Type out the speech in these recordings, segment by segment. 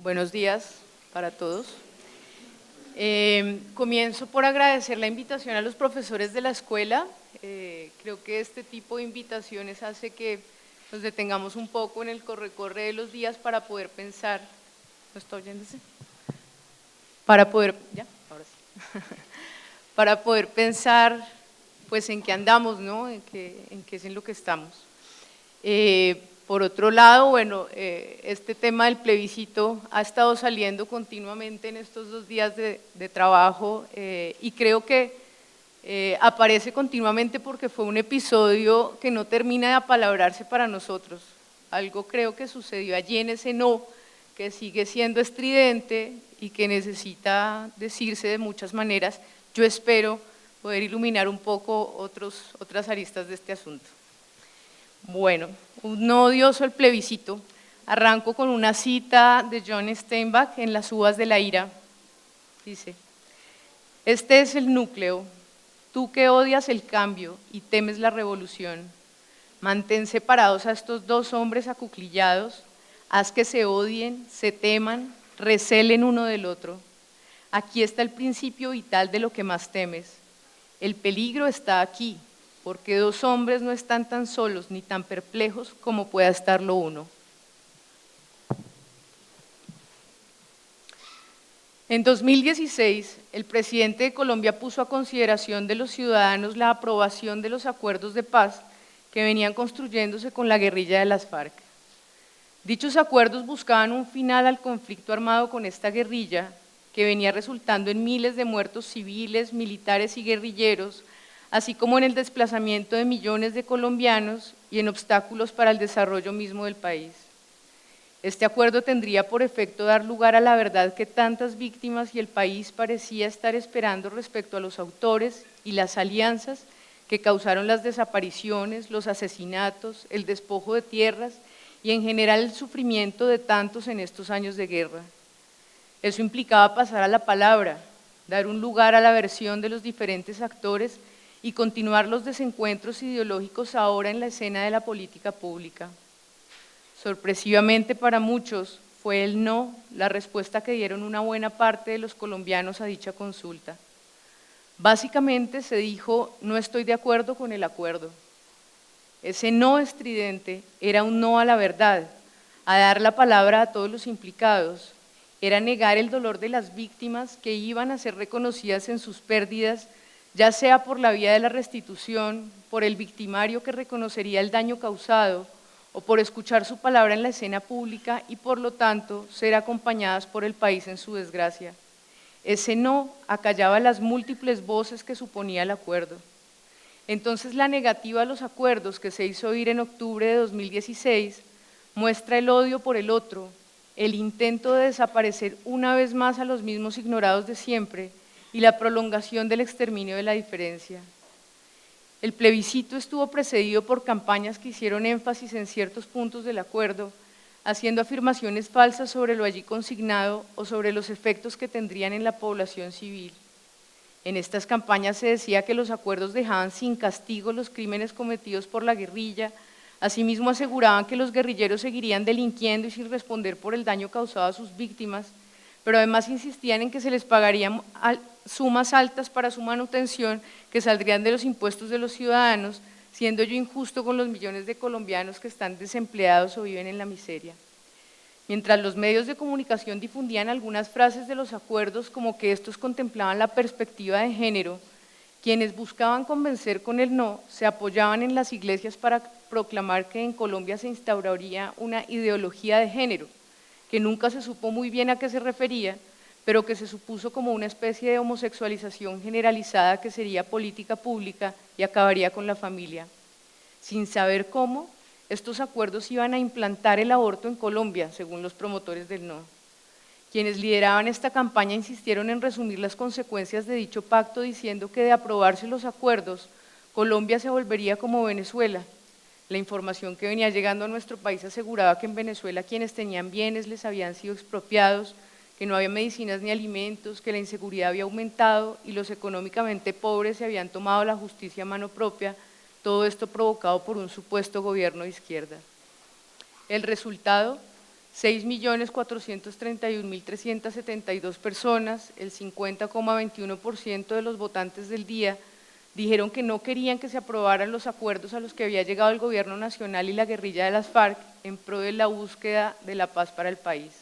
Buenos días para todos. Comienzo por agradecer la invitación a los profesores de la escuela. Creo que este tipo de invitaciones hace que nos detengamos un poco en el corre-corre de los días para poder pensar. ¿No está oyéndose? Para poder, ya, ahora sí. Para poder pensar, pues, en qué andamos, ¿no? En qué es en lo que estamos. Por otro lado, bueno, este tema del plebiscito ha estado saliendo continuamente en estos 2 días de trabajo y creo que aparece continuamente porque fue un episodio que no termina de apalabrarse para nosotros. Algo creo que sucedió allí en ese no, que sigue siendo estridente y que necesita decirse de muchas maneras. Yo espero poder iluminar un poco otras aristas de este asunto. Bueno, un no odioso el plebiscito. Arranco con una cita de John Steinbeck en Las uvas de la ira. Dice: este es el núcleo, tú que odias el cambio y temes la revolución. Mantén separados a estos dos hombres acuclillados, haz que se odien, se teman, recelen uno del otro. Aquí está el principio vital de lo que más temes. El peligro está aquí, porque dos hombres no están tan solos ni tan perplejos como pueda estarlo uno. En 2016, el presidente de Colombia puso a consideración de los ciudadanos la aprobación de los acuerdos de paz que venían construyéndose con la guerrilla de las FARC. Dichos acuerdos buscaban un final al conflicto armado con esta guerrilla, que venía resultando en miles de muertos civiles, militares y guerrilleros, así como en el desplazamiento de millones de colombianos y en obstáculos para el desarrollo mismo del país. Este acuerdo tendría por efecto dar lugar a la verdad que tantas víctimas y el país parecía estar esperando respecto a los autores y las alianzas que causaron las desapariciones, los asesinatos, el despojo de tierras y en general el sufrimiento de tantos en estos años de guerra. Eso implicaba pasar a la palabra, dar un lugar a la versión de los diferentes actores y continuar los desencuentros ideológicos ahora en la escena de la política pública. Sorpresivamente para muchos fue el no la respuesta que dieron una buena parte de los colombianos a dicha consulta. Básicamente se dijo: no estoy de acuerdo con el acuerdo. Ese no estridente era un no a la verdad, a dar la palabra a todos los implicados, era negar el dolor de las víctimas que iban a ser reconocidas en sus pérdidas, ya sea por la vía de la restitución, por el victimario que reconocería el daño causado, o por escuchar su palabra en la escena pública y por lo tanto ser acompañadas por el país en su desgracia. Ese no acallaba las múltiples voces que suponía el acuerdo. Entonces la negativa a los acuerdos que se hizo oír en octubre de 2016 muestra el odio por el otro, el intento de desaparecer una vez más a los mismos ignorados de siempre y la prolongación del exterminio de la diferencia. El plebiscito estuvo precedido por campañas que hicieron énfasis en ciertos puntos del acuerdo, haciendo afirmaciones falsas sobre lo allí consignado o sobre los efectos que tendrían en la población civil. En estas campañas se decía que los acuerdos dejaban sin castigo los crímenes cometidos por la guerrilla, asimismo aseguraban que los guerrilleros seguirían delinquiendo y sin responder por el daño causado a sus víctimas, pero además insistían en que se les pagarían sumas altas para su manutención que saldrían de los impuestos de los ciudadanos, siendo ello injusto con los millones de colombianos que están desempleados o viven en la miseria. Mientras los medios de comunicación difundían algunas frases de los acuerdos como que estos contemplaban la perspectiva de género, quienes buscaban convencer con el no se apoyaban en las iglesias para proclamar que en Colombia se instauraría una ideología de género, que nunca se supo muy bien a qué se refería, pero que se supuso como una especie de homosexualización generalizada que sería política pública y acabaría con la familia. Sin saber cómo, estos acuerdos iban a implantar el aborto en Colombia, según los promotores del no. Quienes lideraban esta campaña insistieron en resumir las consecuencias de dicho pacto diciendo que de aprobarse los acuerdos, Colombia se volvería como Venezuela. La información que venía llegando a nuestro país aseguraba que en Venezuela quienes tenían bienes les habían sido expropiados, que no había medicinas ni alimentos, que la inseguridad había aumentado y los económicamente pobres se habían tomado la justicia a mano propia, todo esto provocado por un supuesto gobierno de izquierda. El resultado: 6.431.372 personas, el 50,21% de los votantes del día, dijeron que no querían que se aprobaran los acuerdos a los que había llegado el gobierno nacional y la guerrilla de las FARC en pro de la búsqueda de la paz para el país.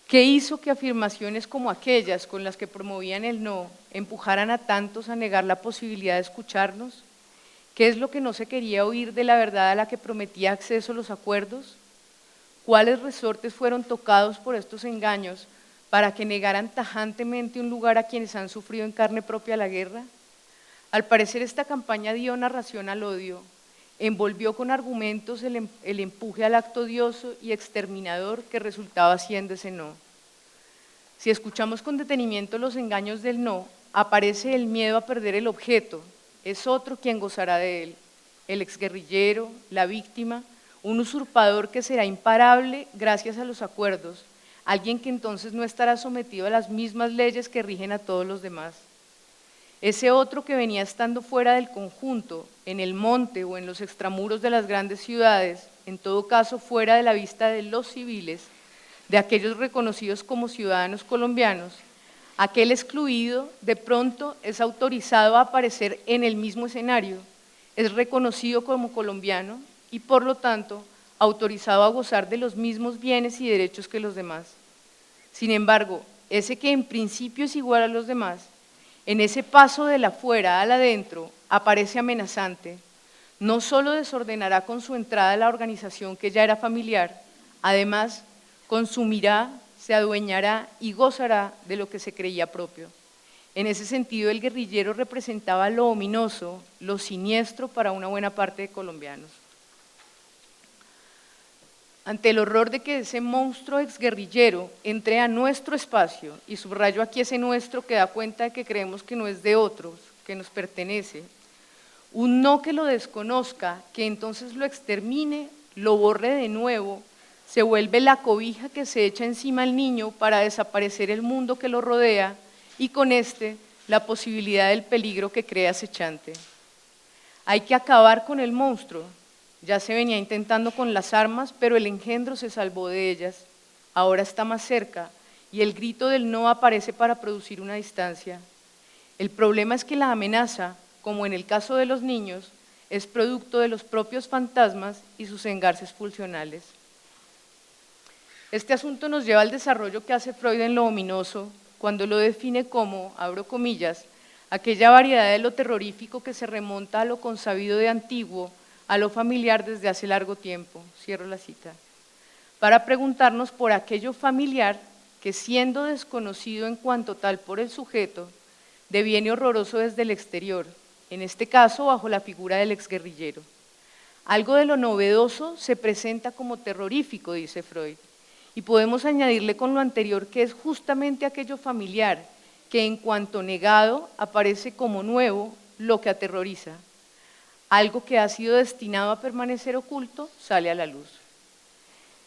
¿Qué hizo que afirmaciones como aquellas con las que promovían el no empujaran a tantos a negar la posibilidad de escucharnos? ¿Qué es lo que no se quería oír de la verdad a la que prometía acceso a los acuerdos? ¿Cuáles resortes fueron tocados por estos engaños para que negaran tajantemente un lugar a quienes han sufrido en carne propia la guerra? Al parecer esta campaña dio narración al odio, envolvió con argumentos el empuje al acto odioso y exterminador que resultaba siendo ese no. Si escuchamos con detenimiento los engaños del no, aparece el miedo a perder el objeto, es otro quien gozará de él, el exguerrillero, la víctima, un usurpador que será imparable gracias a los acuerdos, alguien que entonces no estará sometido a las mismas leyes que rigen a todos los demás. Ese otro que venía estando fuera del conjunto, en el monte o en los extramuros de las grandes ciudades, en todo caso fuera de la vista de los civiles, de aquellos reconocidos como ciudadanos colombianos, aquel excluido de pronto es autorizado a aparecer en el mismo escenario, es reconocido como colombiano y por lo tanto autorizado a gozar de los mismos bienes y derechos que los demás. Sin embargo, ese que en principio es igual a los demás, en ese paso del afuera al adentro aparece amenazante, no solo desordenará con su entrada a la organización que ya era familiar, además consumirá, se adueñará y gozará de lo que se creía propio. En ese sentido, el guerrillero representaba lo ominoso, lo siniestro para una buena parte de colombianos. Ante el horror de que ese monstruo exguerrillero entre a nuestro espacio, y subrayo aquí ese nuestro que da cuenta de que creemos que no es de otros, que nos pertenece, un no que lo desconozca, que entonces lo extermine, lo borre de nuevo, se vuelve la cobija que se echa encima al niño para desaparecer el mundo que lo rodea y con la posibilidad del peligro que crea acechante. Hay que acabar con el monstruo. Ya se venía intentando con las armas, pero el engendro se salvó de ellas. Ahora está más cerca y el grito del no aparece para producir una distancia. El problema es que la amenaza, como en el caso de los niños, es producto de los propios fantasmas y sus engarces pulsionales. Este asunto nos lleva al desarrollo que hace Freud en lo ominoso, cuando lo define como, abro comillas, aquella variedad de lo terrorífico que se remonta a lo consabido de antiguo, a lo familiar desde hace largo tiempo, cierro la cita, para preguntarnos por aquello familiar que siendo desconocido en cuanto tal por el sujeto, deviene horroroso desde el exterior, en este caso bajo la figura del exguerrillero. Algo de lo novedoso se presenta como terrorífico, dice Freud, y podemos añadirle con lo anterior que es justamente aquello familiar, que en cuanto negado aparece como nuevo, lo que aterroriza. Algo que ha sido destinado a permanecer oculto sale a la luz.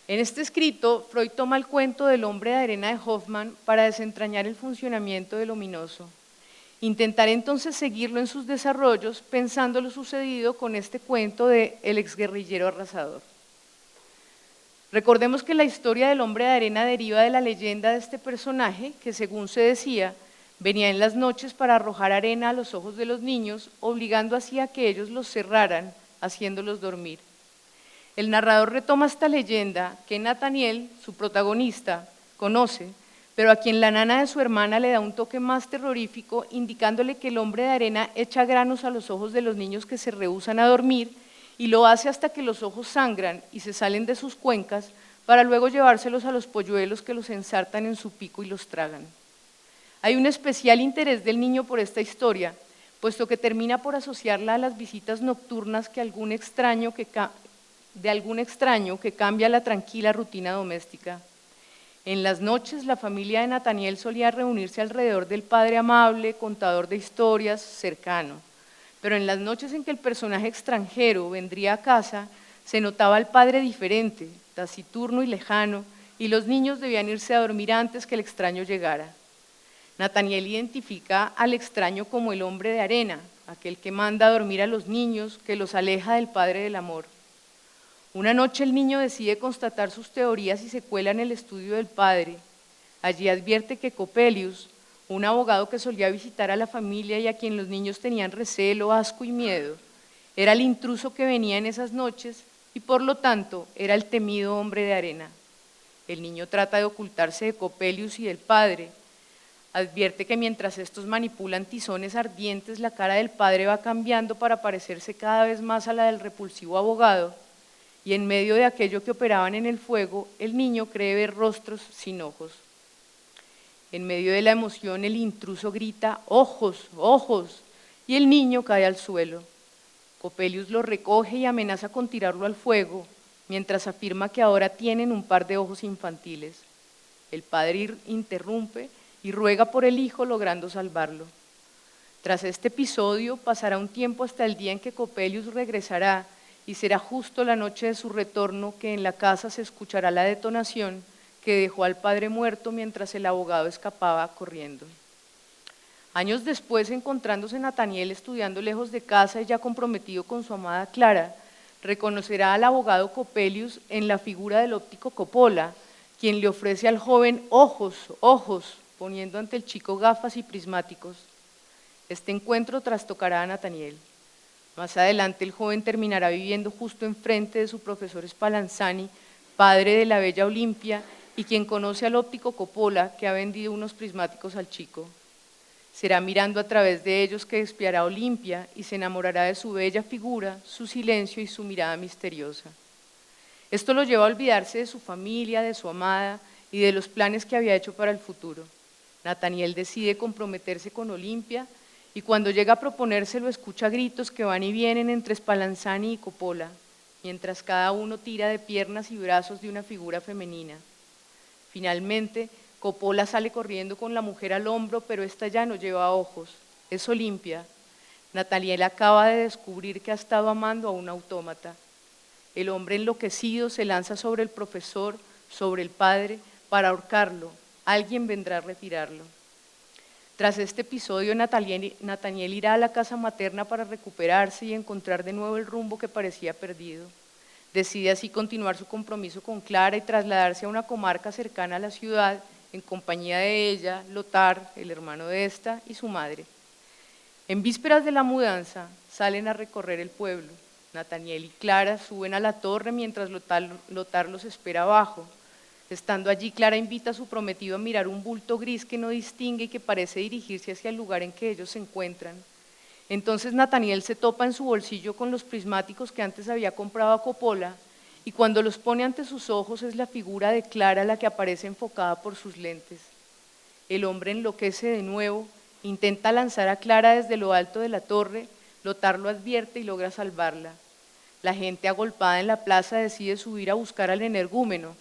En este escrito, Freud toma el cuento del hombre de arena de Hoffmann para desentrañar el funcionamiento del ominoso. Intentar entonces seguirlo en sus desarrollos pensando lo sucedido con este cuento de El exguerrillero arrasador. Recordemos que la historia del hombre de arena deriva de la leyenda de este personaje que, según se decía, venía en las noches para arrojar arena a los ojos de los niños, obligando así a que ellos los cerraran, haciéndolos dormir. El narrador retoma esta leyenda que Nathaniel, su protagonista, conoce, pero a quien la nana de su hermana le da un toque más terrorífico, indicándole que el hombre de arena echa granos a los ojos de los niños que se rehúsan a dormir y lo hace hasta que los ojos sangran y se salen de sus cuencas para luego llevárselos a los polluelos que los ensartan en su pico y los tragan. Hay un especial interés del niño por esta historia, puesto que termina por asociarla a las visitas nocturnas de algún extraño que cambia la tranquila rutina doméstica. En las noches, la familia de Nathaniel solía reunirse alrededor del padre amable, contador de historias, cercano. Pero en las noches en que el personaje extranjero vendría a casa, se notaba al padre diferente, taciturno y lejano, y los niños debían irse a dormir antes que el extraño llegara. Nathaniel identifica al extraño como el hombre de arena, aquel que manda a dormir a los niños, que los aleja del padre del amor. Una noche el niño decide constatar sus teorías y se cuela en el estudio del padre. Allí advierte que Coppelius, un abogado que solía visitar a la familia y a quien los niños tenían recelo, asco y miedo, era el intruso que venía en esas noches y por lo tanto era el temido hombre de arena. El niño trata de ocultarse de Coppelius y del padre. Advierte que mientras estos manipulan tizones ardientes, la cara del padre va cambiando para parecerse cada vez más a la del repulsivo abogado, y en medio de aquello que operaban en el fuego, el niño cree ver rostros sin ojos. En medio de la emoción, el intruso grita, ¡ojos, ojos!, y el niño cae al suelo. Coppelius lo recoge y amenaza con tirarlo al fuego, mientras afirma que ahora tienen un par de ojos infantiles. El padre interrumpe y ruega por el hijo, logrando salvarlo. Tras este episodio, pasará un tiempo hasta el día en que Coppelius regresará y será justo la noche de su retorno que en la casa se escuchará la detonación que dejó al padre muerto mientras el abogado escapaba corriendo. Años después, encontrándose Nathaniel estudiando lejos de casa y ya comprometido con su amada Clara, reconocerá al abogado Coppelius en la figura del óptico Coppola, quien le ofrece al joven ojos, ojos, poniendo ante el chico gafas y prismáticos. Este encuentro trastocará a Nathaniel. Más adelante el joven terminará viviendo justo enfrente de su profesor Spallanzani, padre de la bella Olimpia, y quien conoce al óptico Coppola que ha vendido unos prismáticos al chico. Será mirando a través de ellos que espiará a Olimpia y se enamorará de su bella figura, su silencio y su mirada misteriosa. Esto lo lleva a olvidarse de su familia, de su amada y de los planes que había hecho para el futuro. Nathaniel decide comprometerse con Olimpia y cuando llega a proponérselo escucha gritos que van y vienen entre Spallanzani y Coppola, mientras cada uno tira de piernas y brazos de una figura femenina. Finalmente, Coppola sale corriendo con la mujer al hombro, pero esta ya no lleva ojos, es Olimpia. Nathaniel acaba de descubrir que ha estado amando a un autómata. El hombre enloquecido se lanza sobre el profesor, sobre el padre, para ahorcarlo. Alguien vendrá a retirarlo. Tras este episodio, Nathaniel irá a la casa materna para recuperarse y encontrar de nuevo el rumbo que parecía perdido. Decide así continuar su compromiso con Clara y trasladarse a una comarca cercana a la ciudad, en compañía de ella, Lothar, el hermano de esta, y su madre. En vísperas de la mudanza, salen a recorrer el pueblo. Nathaniel y Clara suben a la torre mientras Lothar los espera abajo. Estando allí, Clara invita a su prometido a mirar un bulto gris que no distingue y que parece dirigirse hacia el lugar en que ellos se encuentran. Entonces Nathaniel se topa en su bolsillo con los prismáticos que antes había comprado a Coppola, y cuando los pone ante sus ojos es la figura de Clara la que aparece enfocada por sus lentes. El hombre enloquece de nuevo, intenta lanzar a Clara desde lo alto de la torre, Lothar lo advierte y logra salvarla. La gente agolpada en la plaza decide subir a buscar al energúmeno.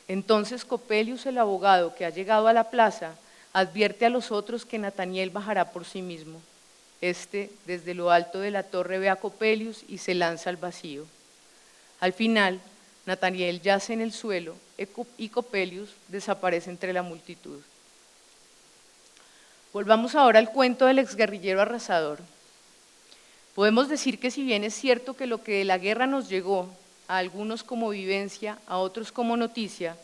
Entonces Coppelius, el abogado que ha llegado a la plaza, advierte a los otros que Nathaniel bajará por sí mismo. Este, desde lo alto de la torre, ve a Coppelius y se lanza al vacío. Al final, Nathaniel yace en el suelo y Coppelius desaparece entre la multitud. Volvamos ahora al cuento del exguerrillero arrasador. Podemos decir que si bien es cierto que lo que de la guerra nos llegó, a algunos como vivencia, a otros como noticia,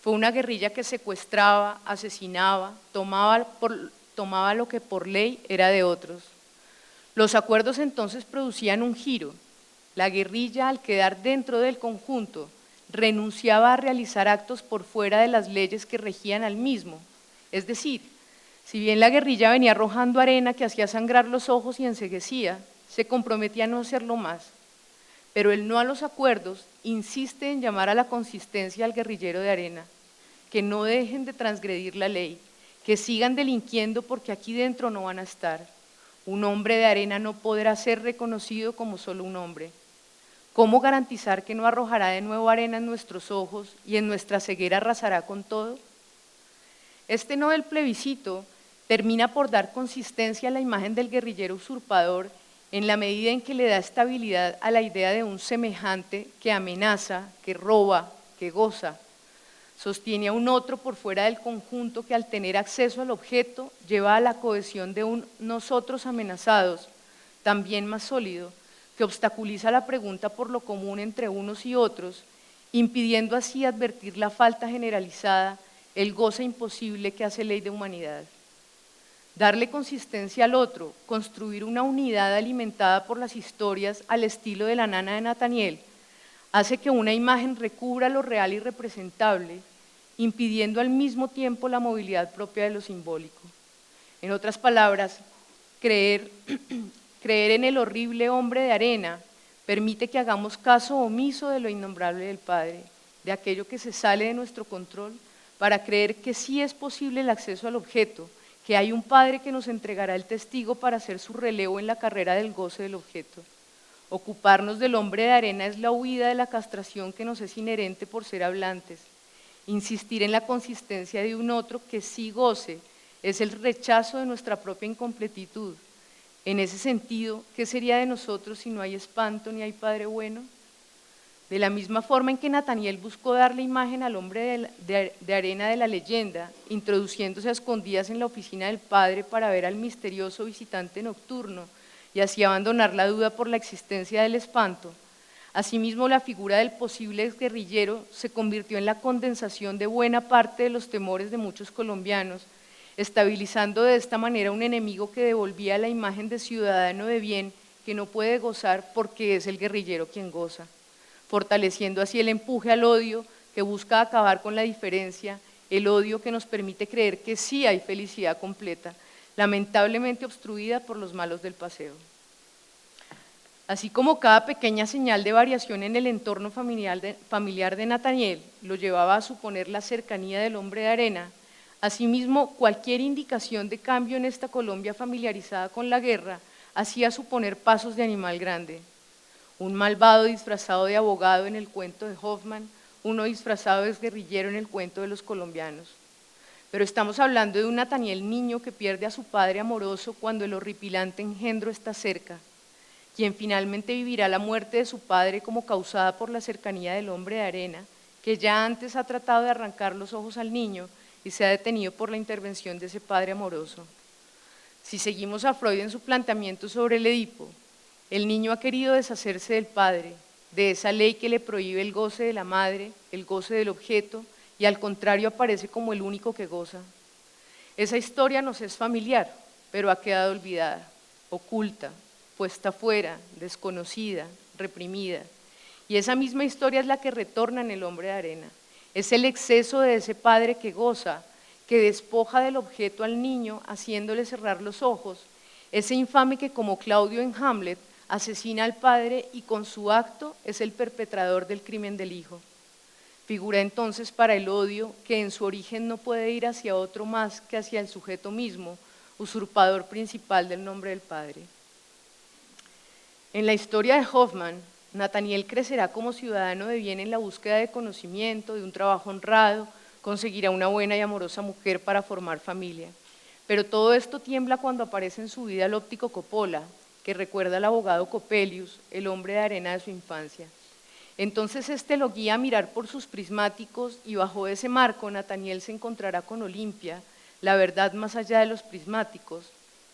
fue una guerrilla que secuestraba, asesinaba, tomaba lo que por ley era de otros. Los acuerdos entonces producían un giro. La guerrilla, al quedar dentro del conjunto, renunciaba a realizar actos por fuera de las leyes que regían al mismo. Es decir, si bien la guerrilla venía arrojando arena que hacía sangrar los ojos y enceguecía, se comprometía a no hacerlo más. Pero el no a los acuerdos insiste en llamar a la consistencia al guerrillero de arena, que no dejen de transgredir la ley, que sigan delinquiendo porque aquí dentro no van a estar. Un hombre de arena no podrá ser reconocido como solo un hombre. ¿Cómo garantizar que no arrojará de nuevo arena en nuestros ojos y en nuestra ceguera arrasará con todo? Este no del plebiscito termina por dar consistencia a la imagen del guerrillero usurpador en la medida en que le da estabilidad a la idea de un semejante que amenaza, que roba, que goza. Sostiene a un otro por fuera del conjunto que al tener acceso al objeto lleva a la cohesión de un nosotros amenazados, también más sólido, que obstaculiza la pregunta por lo común entre unos y otros, impidiendo así advertir la falta generalizada, el goce imposible que hace ley de humanidad. Darle consistencia al otro, construir una unidad alimentada por las historias al estilo de la nana de Nathaniel, hace que una imagen recubra lo real y representable, impidiendo al mismo tiempo la movilidad propia de lo simbólico. En otras palabras, creer en el horrible hombre de arena permite que hagamos caso omiso de lo innombrable del Padre, de aquello que se sale de nuestro control, para creer que sí es posible el acceso al objeto, que hay un Padre que nos entregará el testigo para hacer su relevo en la carrera del goce del objeto. Ocuparnos del hombre de arena es la huida de la castración que nos es inherente por ser hablantes. Insistir en la consistencia de un otro que sí goce es el rechazo de nuestra propia incompletitud. En ese sentido, ¿qué sería de nosotros si no hay espanto ni hay Padre bueno? De la misma forma en que Nathaniel buscó darle imagen al hombre de arena de la leyenda, introduciéndose a escondidas en la oficina del Padre para ver al misterioso visitante nocturno y así abandonar la duda por la existencia del espanto, asimismo la figura del posible exguerrillero se convirtió en la condensación de buena parte de los temores de muchos colombianos, estabilizando de esta manera un enemigo que devolvía la imagen de ciudadano de bien que no puede gozar porque es el guerrillero quien goza, fortaleciendo así el empuje al odio que busca acabar con la diferencia, el odio que nos permite creer que sí hay felicidad completa, lamentablemente obstruida por los malos del paseo. Así como cada pequeña señal de variación en el entorno familiar de Nathaniel lo llevaba a suponer la cercanía del hombre de arena, asimismo cualquier indicación de cambio en esta Colombia familiarizada con la guerra hacía suponer pasos de animal grande. Un malvado disfrazado de abogado en el cuento de Hoffman, uno disfrazado de exguerrillero en el cuento de los colombianos. Pero estamos hablando de un Nathaniel niño que pierde a su padre amoroso cuando el horripilante engendro está cerca, quien finalmente vivirá la muerte de su padre como causada por la cercanía del hombre de arena, que ya antes ha tratado de arrancar los ojos al niño y se ha detenido por la intervención de ese padre amoroso. Si seguimos a Freud en su planteamiento sobre el Edipo, el niño ha querido deshacerse del padre, de esa ley que le prohíbe el goce de la madre, el goce del objeto, y al contrario aparece como el único que goza. Esa historia nos es familiar, pero ha quedado olvidada, oculta, puesta fuera, desconocida, reprimida. Y esa misma historia es la que retorna en el hombre de arena. Es el exceso de ese padre que goza, que despoja del objeto al niño haciéndole cerrar los ojos, ese infame que como Claudio en Hamlet asesina al padre y con su acto es el perpetrador del crimen del hijo. Figura entonces para el odio que en su origen no puede ir hacia otro más que hacia el sujeto mismo, usurpador principal del nombre del padre. En la historia de Hoffman, Nathaniel crecerá como ciudadano de bien en la búsqueda de conocimiento, de un trabajo honrado, conseguirá una buena y amorosa mujer para formar familia. Pero todo esto tiembla cuando aparece en su vida el óptico Coppola, que recuerda al abogado Coppelius, el hombre de arena de su infancia. Entonces este lo guía a mirar por sus prismáticos y bajo ese marco Nathaniel se encontrará con Olimpia, la verdad más allá de los prismáticos.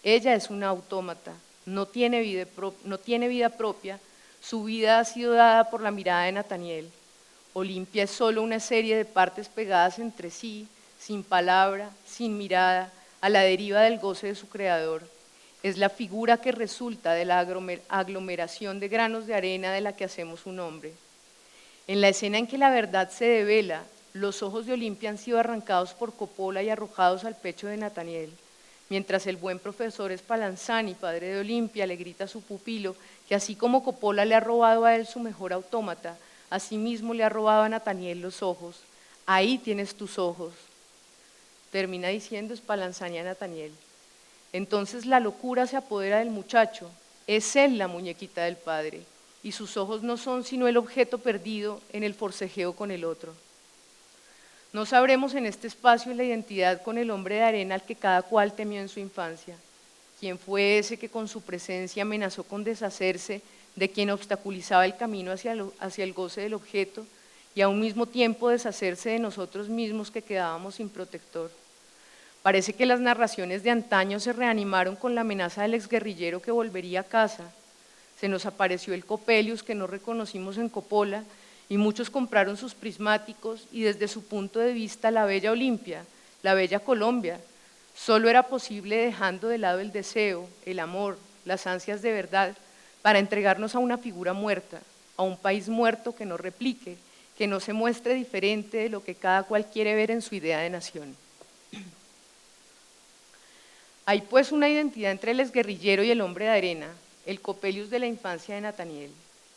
Ella es una autómata, no tiene vida propia, su vida ha sido dada por la mirada de Nathaniel. Olimpia es solo una serie de partes pegadas entre sí, sin palabra, sin mirada, a la deriva del goce de su creador. Es la figura que resulta de la aglomeración de granos de arena de la que hacemos un hombre. En la escena en que la verdad se devela, los ojos de Olimpia han sido arrancados por Coppola y arrojados al pecho de Nathaniel, mientras el buen profesor Spallanzani, padre de Olimpia, le grita a su pupilo que así como Coppola le ha robado a él su mejor autómata, asimismo le ha robado a Nathaniel los ojos. Ahí tienes tus ojos, termina diciendo Spallanzani a Nathaniel. Entonces la locura se apodera del muchacho, es él la muñequita del padre, y sus ojos no son sino el objeto perdido en el forcejeo con el otro. No sabremos en este espacio la identidad con el hombre de arena al que cada cual temió en su infancia. ¿Quién fue ese que con su presencia amenazó con deshacerse de quien obstaculizaba el camino hacia el goce del objeto y a un mismo tiempo deshacerse de nosotros mismos que quedábamos sin protector? Parece que las narraciones de antaño se reanimaron con la amenaza del exguerrillero que volvería a casa. se nos apareció el Coppelius que no reconocimos en Coppola, y muchos compraron sus prismáticos y desde su punto de vista la bella Olimpia, la bella Colombia, solo era posible dejando de lado el deseo, el amor, las ansias de verdad, para entregarnos a una figura muerta, a un país muerto que no replique, que no se muestre diferente de lo que cada cual quiere ver en su idea de nación. Hay pues una identidad entre el exguerrillero y el hombre de arena, el Coppelius de la infancia de Nathaniel.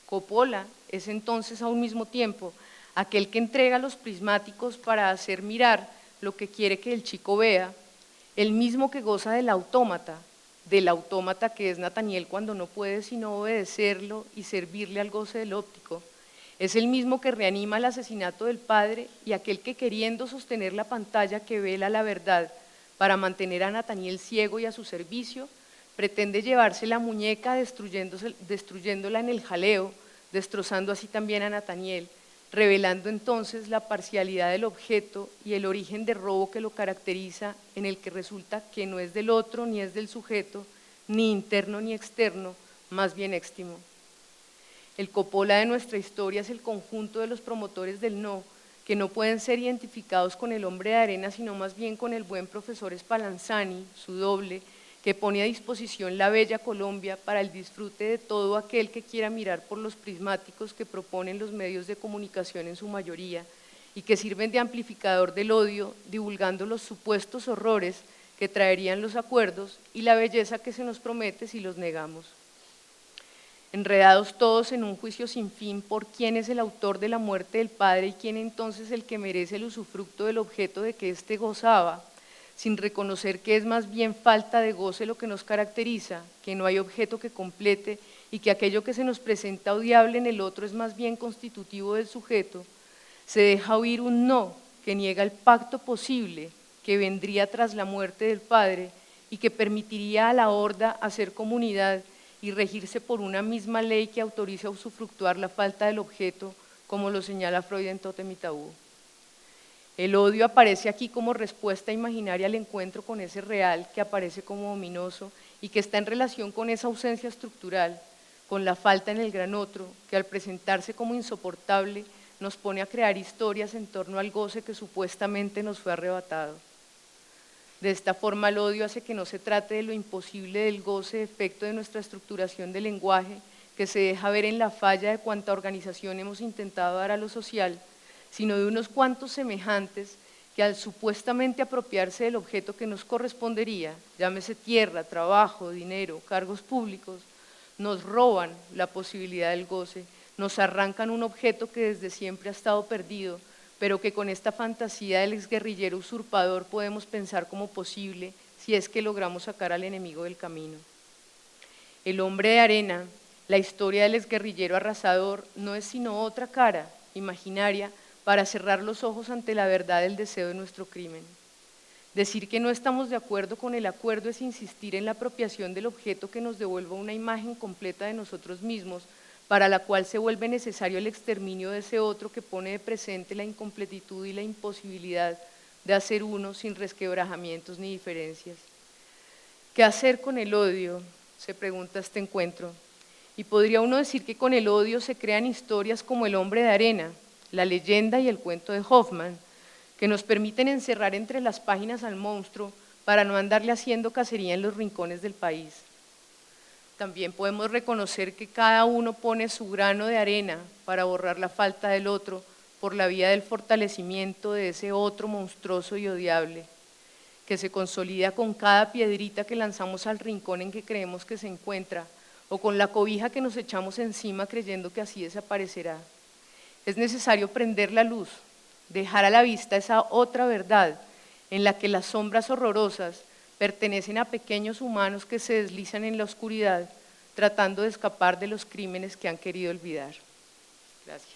Coppola es entonces a un mismo tiempo aquel que entrega los prismáticos para hacer mirar lo que quiere que el chico vea, el mismo que goza del autómata que es Nathaniel cuando no puede sino obedecerlo y servirle al goce del óptico. Es el mismo que reanima el asesinato del padre y aquel que queriendo sostener la pantalla que vela la verdad para mantener a Nathaniel ciego y a su servicio, pretende llevarse la muñeca destruyéndola en el jaleo, destrozando así también a Nathaniel, revelando entonces la parcialidad del objeto y el origen de robo que lo caracteriza, en el que resulta que no es del otro ni es del sujeto, ni interno ni externo, más bien éxtimo. El Coppola de nuestra historia es el conjunto de los promotores del no, que no pueden ser identificados con el hombre de arena, sino más bien con el buen profesor Spallanzani, su doble, que pone a disposición la bella Colombia para el disfrute de todo aquel que quiera mirar por los prismáticos que proponen los medios de comunicación en su mayoría y que sirven de amplificador del odio, divulgando los supuestos horrores que traerían los acuerdos y la belleza que se nos promete si los negamos. Enredados todos en un juicio sin fin por quién es el autor de la muerte del padre y quién entonces el que merece el usufructo del objeto de que éste gozaba, sin reconocer que es más bien falta de goce lo que nos caracteriza, que no hay objeto que complete y que aquello que se nos presenta odiable en el otro es más bien constitutivo del sujeto, se deja oír un no que niega el pacto posible que vendría tras la muerte del padre y que permitiría a la horda hacer comunidad y regirse por una misma ley que autoriza a usufructuar la falta del objeto, como lo señala Freud en Tótem y Tabú. El odio aparece aquí como respuesta imaginaria al encuentro con ese real que aparece como ominoso y que está en relación con esa ausencia estructural, con la falta en el gran otro, que al presentarse como insoportable nos pone a crear historias en torno al goce que supuestamente nos fue arrebatado. De esta forma el odio hace que no se trate de lo imposible del goce efecto de nuestra estructuración del lenguaje, que se deja ver en la falla de cuanta organización hemos intentado dar a lo social, sino de unos cuantos semejantes que al supuestamente apropiarse del objeto que nos correspondería, llámese tierra, trabajo, dinero, cargos públicos, nos roban la posibilidad del goce, nos arrancan un objeto que desde siempre ha estado perdido, pero que con esta fantasía del exguerrillero usurpador podemos pensar como posible si es que logramos sacar al enemigo del camino. El hombre de arena, la historia del exguerrillero arrasador, no es sino otra cara imaginaria para cerrar los ojos ante la verdad del deseo de nuestro crimen. Decir que no estamos de acuerdo con el acuerdo es insistir en la apropiación del objeto que nos devuelva una imagen completa de nosotros mismos, para la cual se vuelve necesario el exterminio de ese otro que pone de presente la incompletitud y la imposibilidad de hacer uno sin resquebrajamientos ni diferencias. ¿Qué hacer con el odio?, se pregunta este encuentro. Y podría uno decir que con el odio se crean historias como El hombre de arena, La leyenda y el cuento de Hoffman, que nos permiten encerrar entre las páginas al monstruo para no andarle haciendo cacería en los rincones del país. También podemos reconocer que cada uno pone su grano de arena para borrar la falta del otro por la vía del fortalecimiento de ese otro monstruoso y odiable, que se consolida con cada piedrita que lanzamos al rincón en que creemos que se encuentra, o con la cobija que nos echamos encima creyendo que así desaparecerá. Es necesario prender la luz, dejar a la vista esa otra verdad en la que las sombras horrorosas pertenecen a pequeños humanos que se deslizan en la oscuridad tratando de escapar de los crímenes que han querido olvidar. Gracias.